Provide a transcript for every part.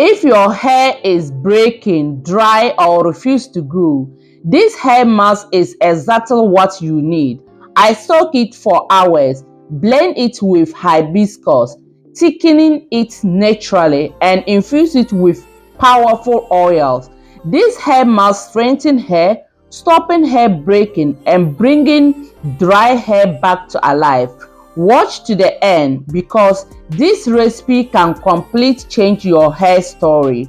If your hair is breaking, dry, or refuse to grow, this hair mask is exactly what you need. I soak it for hours, blend it with hibiscus, thickening it naturally, and infuse it with powerful oils. This hair mask strengthens hair, stopping hair breaking, and bringing dry hair back to alive. Watch to the end because this recipe can completely change your hair story.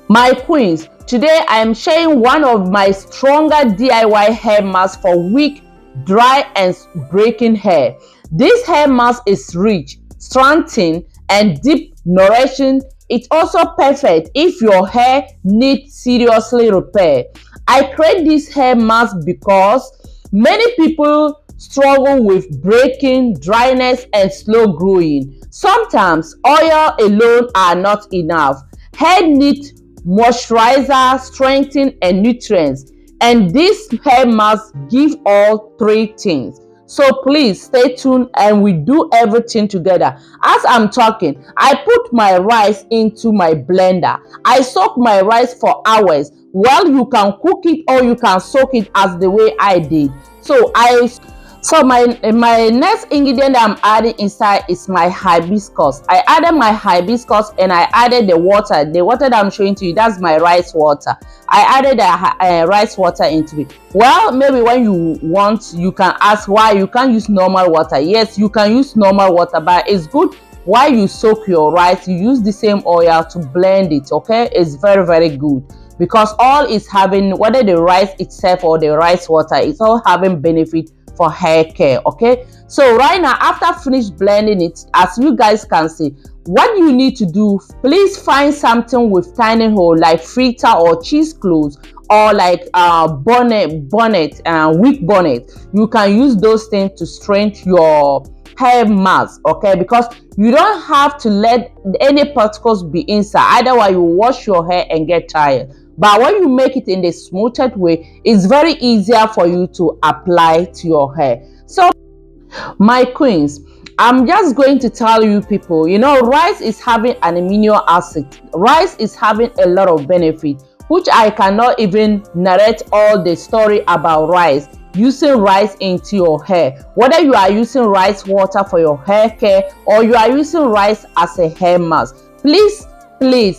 My queens, today I am sharing one of my stronger DIY hair masks for weak, dry, and breaking hair. This hair mask is rich, strengthening, and deep nourishing. It's also perfect if your hair needs seriously repair. I create this hair mask because many people struggle with breaking, dryness, and slow growing. Sometimes oil alone are not enough. Hair needs moisturizer, strengthening, and nutrients. And this hair mask give all three things. So please stay tuned and we do everything together. As I'm talking, I put my rice into my blender. I soak my rice for hours. Well, you can cook it or you can soak it as the way I did. So my next ingredient that I'm adding inside is my hibiscus. I added my hibiscus and I added the water that I'm showing to you. That's my rice water. I added the rice water into it. Well, maybe when you want, you can ask why you can't use normal water. Yes, you can use normal water, but it's good while you soak your rice, you use the same oil to blend it. Okay, it's very, very good because all is having, whether the rice itself or the rice water, it's all having benefit for hair care. Okay, so right now after finish blending it, as you guys can see, what you need to do, please find something with tiny hole like filter or cheesecloth or like bonnet and wig bonnet. You can use those things to strengthen your hair mask. Okay, because you don't have to let any particles be inside, otherwise you wash your hair and get tired. But when you make it in the smoothed way, it's very easier for you to apply to your hair. So my queens, I'm just going to tell you people, rice is having an amino acid. Rice is having a lot of benefit, which I cannot even narrate all the story about rice. Using rice into your hair, whether you are using rice water for your hair care or you are using rice as a hair mask, please,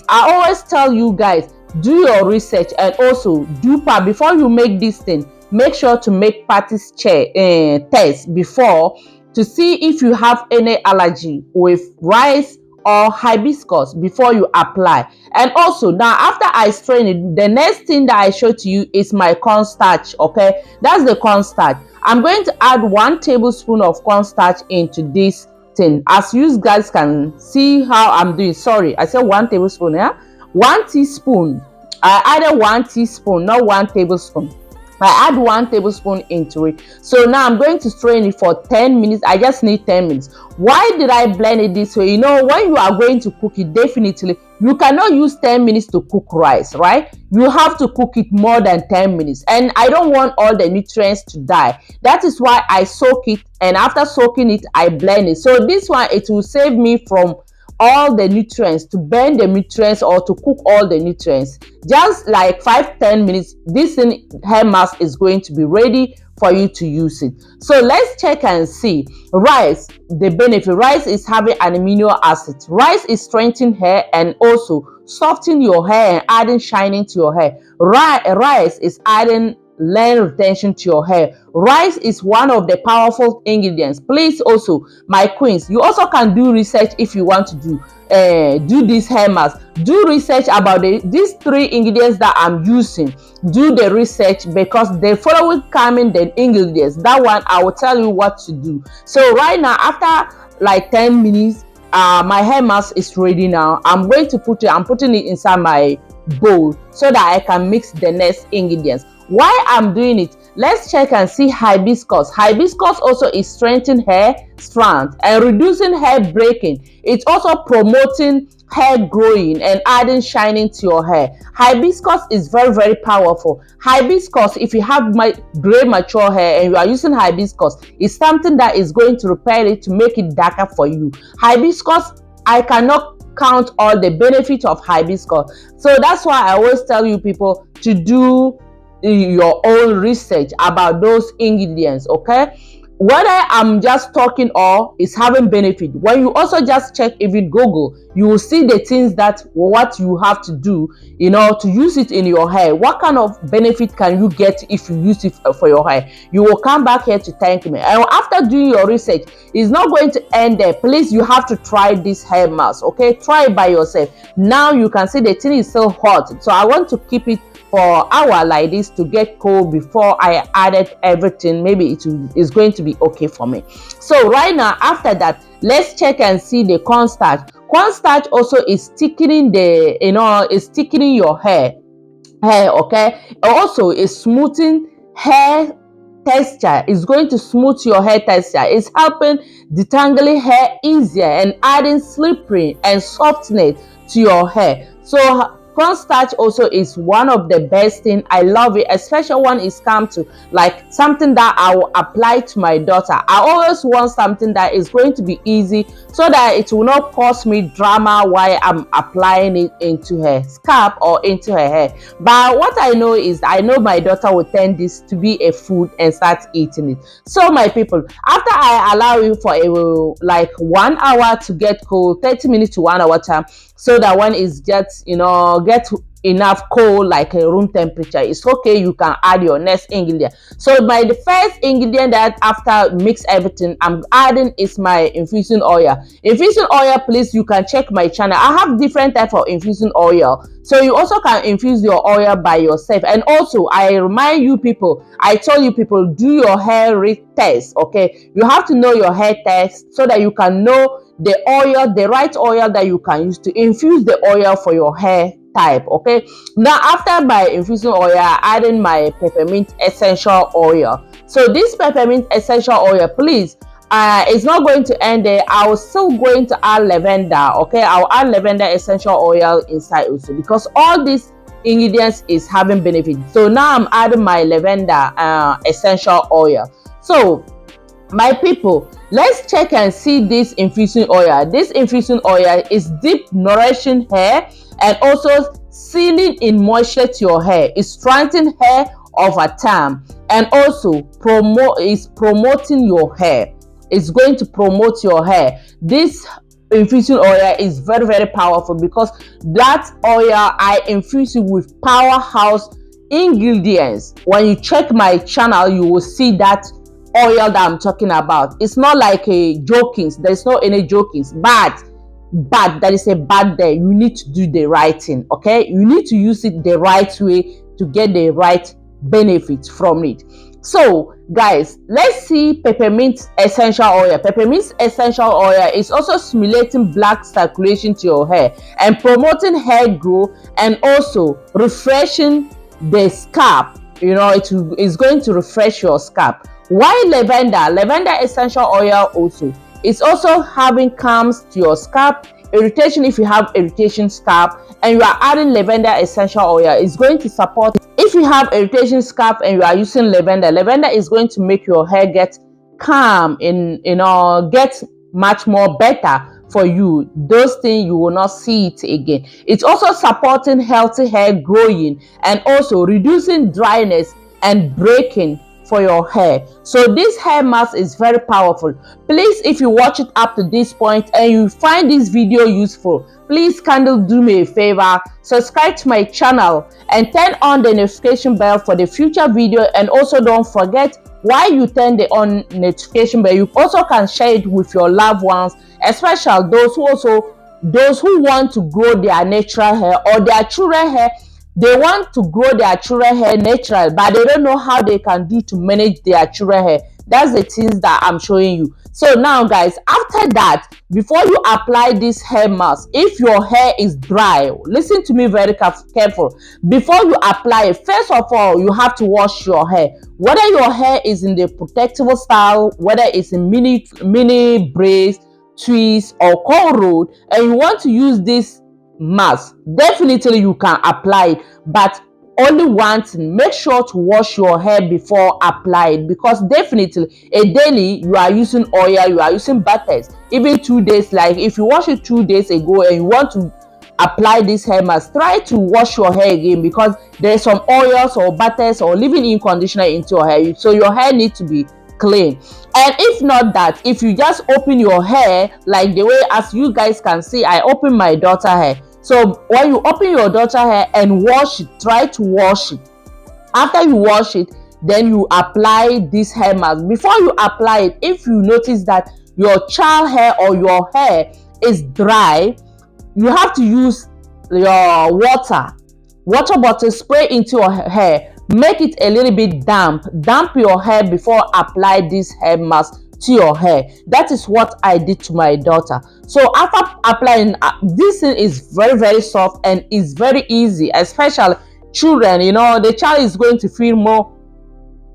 I always tell you guys, do your research and also before you make this thing. Make sure to make Patty's test before to see if you have any allergy with rice or hibiscus before you apply. And also now after I strain it, the next thing that I show to you is my cornstarch. Okay, that's the cornstarch. I'm going to add 1 tablespoon of cornstarch into this thing. As you guys can see how I'm doing, sorry, I said 1 tablespoon. 1 teaspoon. I added 1 teaspoon, not 1 tablespoon. I add 1 tablespoon into it. So now I'm going to strain it for 10 minutes. I just need 10 minutes. Why did I blend it this way? When you are going to cook it, definitely you cannot use 10 minutes to cook rice, right? You have to cook it more than 10 minutes. And I don't want all the nutrients to die. That is why I soak it, and after soaking it, I blend it. So this one, it will save me from all the nutrients, to burn the nutrients or to cook all the nutrients. Just like 5-10 minutes, this hair mask is going to be ready for you to use it. So let's check and see. Rice, the benefit. Rice is having an amino acid. Rice is strengthening hair and also softening your hair and adding shining to your hair. Rice is adding length retention to your hair. Rice is one of the powerful ingredients. Please also, my queens, you also can do research if you want to do this hair mask. Do research about these 3 ingredients that I'm using. Do the research because the following coming the ingredients, that one I will tell you what to do. So right now after like 10 minutes, my hair mask is ready now. I'm going to I'm putting it inside my bowl so that I can mix the next ingredients. Why I'm doing it, let's check and see hibiscus. Hibiscus also is strengthening hair strength and reducing hair breaking. It's also promoting hair growing and adding shining to your hair. Hibiscus is very, very powerful. Hibiscus, if you have gray mature hair and you are using hibiscus, it's something that is going to repair it to make it darker for you. Hibiscus, I cannot count all the benefits of hibiscus. So that's why I always tell you people to do your own research about those ingredients, okay? Whether I'm just talking or is having benefit, when you also just check even Google, you will see the things that what you have to do, to use it in your hair. What kind of benefit can you get if you use it for your hair? You will come back here to thank me. And after doing your research, it's not going to end there. Please, you have to try this hair mask, okay? Try it by yourself. Now you can see the thing is still hot, so I want to keep it for an hour like this to get cold before I added everything. Maybe it's going to be okay for me. So right now, after that, let's check and see the cornstarch. Cornstarch also is thickening is thickening your hair, okay? Also is smoothing hair texture. Is going to smooth your hair texture. It's helping detangling hair easier and adding slippery and softness to your hair. So cornstarch also is one of the best thing. I love it, especially when it's come to like something that I will apply to my daughter. I always want something that is going to be easy so that it will not cause me drama while I'm applying it into her scalp or into her hair. But what I know is I know my daughter will tend this to be a food and start eating it. So my people, after I allow you for like 1 hour to get cold, 30 minutes to 1 hour time, so that when it's just get enough cold like a room temperature, it's okay, you can add your next ingredient. So the first ingredient that after mix everything I'm adding is my infusing oil. Infusing oil, please, you can check my channel. I have different type of infusing oil, so you also can infuse your oil by yourself. And also I remind you people, I tell you people, do your hair test, okay? You have to know your hair test so that you can know the oil, the right oil that you can use to infuse the oil for your hair type, okay? Now after my infusing oil, I adding my peppermint essential oil. So this peppermint essential oil, please, it's not going to end there. I was still going to add lavender, okay? I'll add lavender essential oil inside also, because all these ingredients is having benefit. So now I'm adding my lavender essential oil. So my people, let's check and see this infusing oil. This infusing oil is deep nourishing hair and also sealing in moisture to your hair. It strengthens hair over time and also promoting your hair. It's going to promote your hair. This infusing oil is very, very powerful because that oil I infuse it with powerhouse ingredients. When you check my channel, you will see that oil that I'm talking about. It's not like a jokings. There's no any jokings, but that is a bad there. You need to do the right thing, okay? You need to use it the right way to get the right benefits from it. So guys, let's see peppermint essential oil. Peppermint essential oil is also stimulating blood circulation to your hair and promoting hair growth and also refreshing the scalp. It is going to refresh your scalp. While lavender essential oil also, it's also having calms to your scalp, irritation if you have irritation scalp, and you are adding lavender essential oil. It's going to support. If you have irritation scalp and you are using lavender is going to make your hair get calm and get much more better for you. Those things you will not see it again. It's also supporting healthy hair growing and also reducing dryness and breaking for your hair. So this hair mask is very powerful. Please, if you watch it up to this point and you find this video useful, please kindly do me a favor, subscribe to my channel and turn on the notification bell for the future video. And also don't forget, while you turn the on notification bell, you also can share it with your loved ones, especially those who want to grow their natural hair or their children hair. They want to grow their children hair natural, but they don't know how they can do to manage their children hair. That's the things that I'm showing you. So now guys, after that, before you apply this hair mask, if your hair is dry, listen to me very careful. Before you apply it, first of all, you have to wash your hair. Whether your hair is in the protectable style, whether it's in mini braids, twists or cornrow, and you want to use this mask, definitely you can apply it, but only one thing, make sure to wash your hair before applying, because definitely a daily you are using oil, you are using butters, even 2 days. Like if you wash it 2 days ago and you want to apply this hair mask, try to wash your hair again, because there's some oils or butters or leave-in conditioner into your hair, so your hair needs to be clean. And if not that, if you just open your hair like the way as you guys can see, I open my daughter hair. So when you open your daughter hair and wash it, try to wash it. After you wash it, then you apply this hair mask. Before you apply it, if you notice that your child hair or your hair is dry, you have to use your water bottle, spray into your hair, make it a little bit damp your hair before apply this hair mask to your hair. That is what I did to my daughter. So after applying, this thing is very, very soft and is very easy, especially children. The child is going to feel more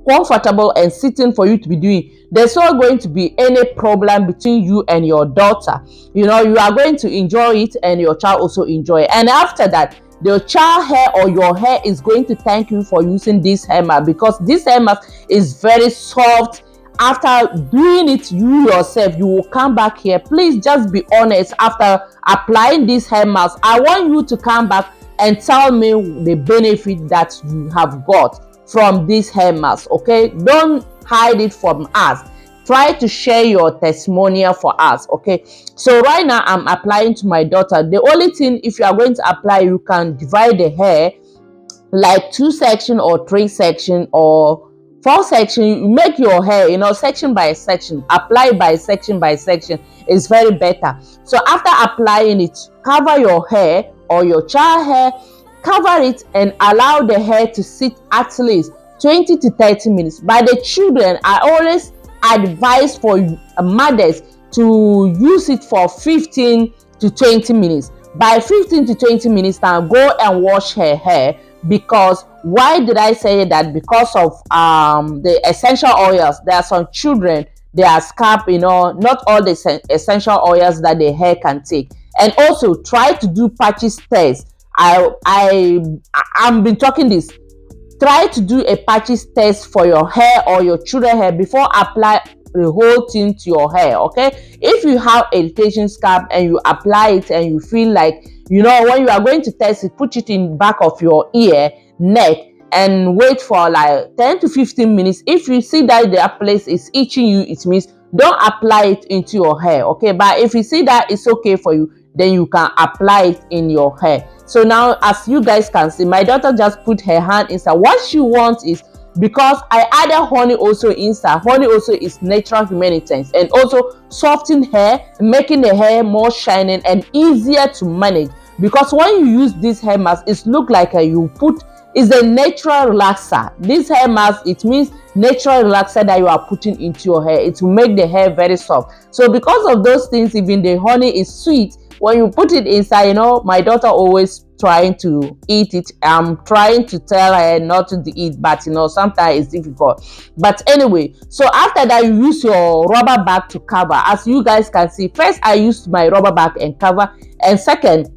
comfortable and sitting for you to be doing. There's not going to be any problem between you and your daughter. You are going to enjoy it and your child also enjoy it. And after that, the child hair or your hair is going to thank you for using this hair mask, because this hair mask is very soft. After doing it you yourself, you will come back here. Please just be honest. After applying this hair mask, I want you to come back and tell me the benefit that you have got from this hair mask. Okay, don't hide it from us. Try to share your testimonial for us. Okay, so right now I'm applying to my daughter. The only thing, if you are going to apply, you can divide the hair like 2 section or 3 section or 4 section. You make your hair section by section, apply by section is very better. So after applying it, cover your hair or your child hair, cover it and allow the hair to sit at least 20 to 30 minutes. By the children, I always advise for mothers to use it for 15 to 20 minutes. By 15 to 20 minutes now, go and wash her hair. Because why did I say that? Because of the essential oils. There are some children, their scalp, not all the essential oils that the hair can take. And also try to do patches test. I've been talking this. Try to do a patches test for your hair or your children hair before apply the whole thing to your hair. Okay, if you have irritation scalp and you apply it and you feel like when you are going to test it, put it in back of your ear, neck, and wait for like 10 to 15 minutes. If you see that the place is itching you, it means don't apply it into your hair. Okay, but if you see that it's okay for you, then you can apply it in your hair. So now, as you guys can see, my daughter just put her hand inside. What she wants is, because I added honey also inside. Honey also is natural humectants and also soften hair, making the hair more shining and easier to manage. Because when you use this hair mask, it look like is a natural relaxer. This hair mask, it means natural relaxer that you are putting into your hair. It will make the hair very soft. So because of those things, even the honey is sweet. When you put it inside, my daughter always trying to eat it. I'm trying to tell her not to eat, but sometimes it's difficult. But anyway, so after that, you use your rubber bag to cover. As you guys can see, first I used my rubber bag and cover, and second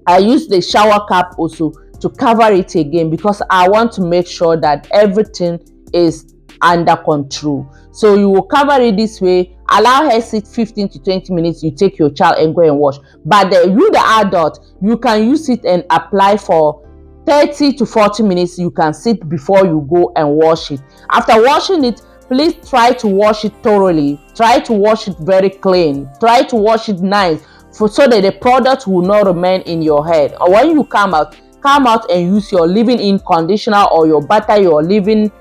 I used the shower cap also to cover it again, because I want to make sure that everything is under control. So you will cover it this way, allow her sit 15 to 20 minutes, you take your child and go and wash. But the adult, you can use it and apply for 30 to 40 minutes. You can sit before you go and wash it. After washing it, please try to wash it thoroughly. Try to wash it very clean. Try to wash it nice, so that the product will not remain in your hair. Or when you come out and use your leave-in conditioner or your butter, your liquid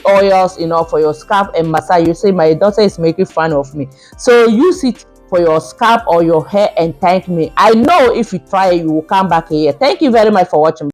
oils, for your scalp and massage. You say my daughter is making fun of me. So use it for your scalp or your hair and thank me. I know if you try, you will come back here. Thank you very much for watching.